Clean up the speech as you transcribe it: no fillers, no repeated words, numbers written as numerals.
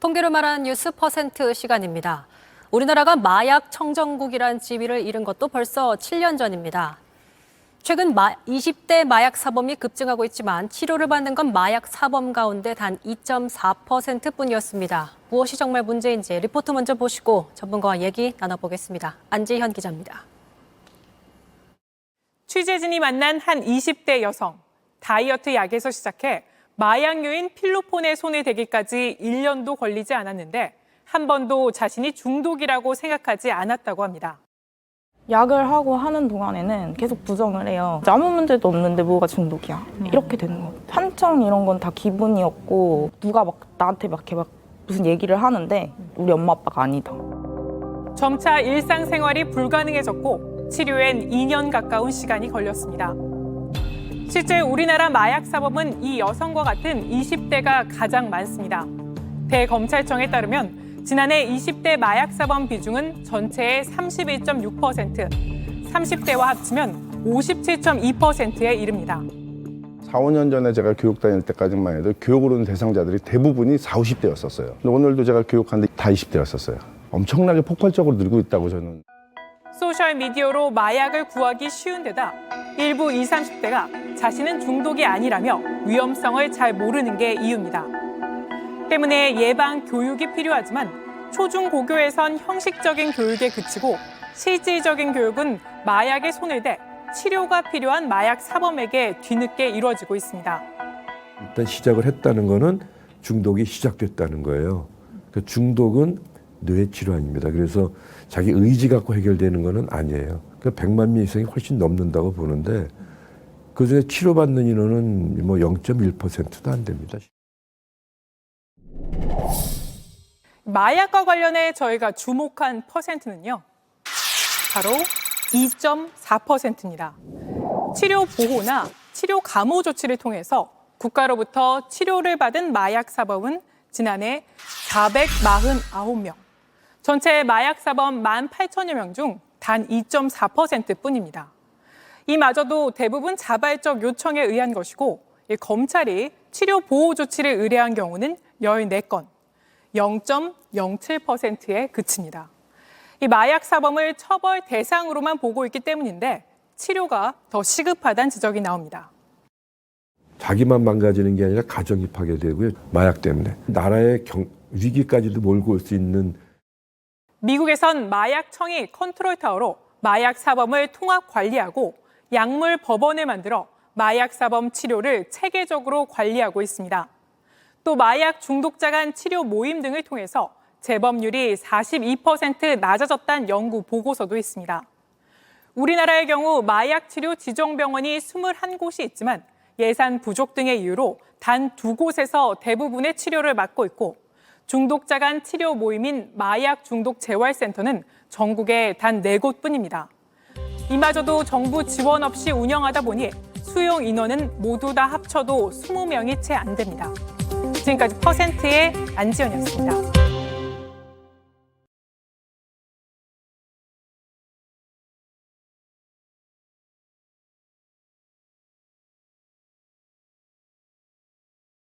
통계로 말한 뉴스 퍼센트 시간입니다. 우리나라가 마약 청정국이란 지위를 잃은 것도 벌써 7년 전입니다. 최근 20대 마약 사범이 급증하고 있지만 치료를 받는 건 마약 사범 가운데 단 2.4%뿐이었습니다. 무엇이 정말 문제인지 리포트 먼저 보시고 전문가와 얘기 나눠보겠습니다. 안지현 기자입니다. 취재진이 만난 한 20대 여성. 다이어트 약에서 시작해 마약류인 필로폰에 손에 대기까지 1년도 걸리지 않았는데 한 번도 자신이 중독이라고 생각하지 않았다고 합니다. 약을 하고 하는 동안에는 계속 부정을 해요. 아무 문제도 없는데 뭐가 중독이야. 이렇게 되는 거예요. 판청 이런 건 다 기분이었고 누가 막 나한테 막 이렇게 막 무슨 얘기를 하는데 우리 엄마 아빠가 아니다. 점차 일상생활이 불가능해졌고 치료엔 2년 가까운 시간이 걸렸습니다. 실제 우리나라 마약 사범은 이 여성과 같은 20대가 가장 많습니다. 대검찰청에 따르면 지난해 20대 마약 사범 비중은 전체의 31.6%, 30대와 합치면 57.2%에 이릅니다. 4, 5년 전에 제가 교육 다닐 때까지만 해도 교육으로 온 대상자들이 대부분이 40, 50대였었어요. 근데 오늘도 제가 교육하는데 다 20대였었어요. 엄청나게 폭발적으로 늘고 있다고 저는. 소셜미디어로 마약을 구하기 쉬운 데다 일부 20, 30대가 자신은 중독이 아니라며 위험성을 잘 모르는 게 이유입니다. 때문에 예방 교육이 필요하지만 초중고교에선 형식적인 교육에 그치고 실질적인 교육은 마약에 손을 대 치료가 필요한 마약 사범에게 뒤늦게 이루어지고 있습니다. 일단 시작을 했다는 거는 중독이 시작됐다는 거예요. 그러니까 중독은 뇌질환입니다. 그래서 자기 의지 갖고 해결되는 거는 아니에요. 그러니까 100만 명 이상이 훨씬 넘는다고 보는데 그중에 치료받는 인원은 뭐 0.1%도 안 됩니다. 마약과 관련해 저희가 주목한 퍼센트는요. 바로 2.4%입니다. 치료 보호나 치료 감호 조치를 통해서 국가로부터 치료를 받은 마약 사범은 지난해 449명. 전체 마약 사범 18,000여 명 중 단 2.4%뿐입니다. 이마저도 대부분 자발적 요청에 의한 것이고 검찰이 치료 보호 조치를 의뢰한 경우는 14건, 0.07%에 그칩니다. 이 마약 사범을 처벌 대상으로만 보고 있기 때문인데 치료가 더 시급하다는 지적이 나옵니다. 자기만 망가지는 게 아니라 가정이 파괴되고요. 마약 때문에. 나라의 위기까지도 몰고 올 수 있는. 미국에선 마약청이 컨트롤타워로 마약 사범을 통합 관리하고 약물 법원을 만들어 마약 사범 치료를 체계적으로 관리하고 있습니다. 또 마약 중독자 간 치료 모임 등을 통해서 재범률이 42% 낮아졌다는 연구 보고서도 있습니다. 우리나라의 경우 마약 치료 지정병원이 21곳이 있지만 예산 부족 등의 이유로 단 2곳에서 대부분의 치료를 맡고 있고 중독자 간 치료 모임인 마약 중독 재활센터는 전국에 단 4곳뿐입니다. 이마저도 정부 지원 없이 운영하다 보니 수용 인원은 모두 다 합쳐도 20명이 채 안 됩니다. 지금까지 퍼센트의 안지연이었습니다.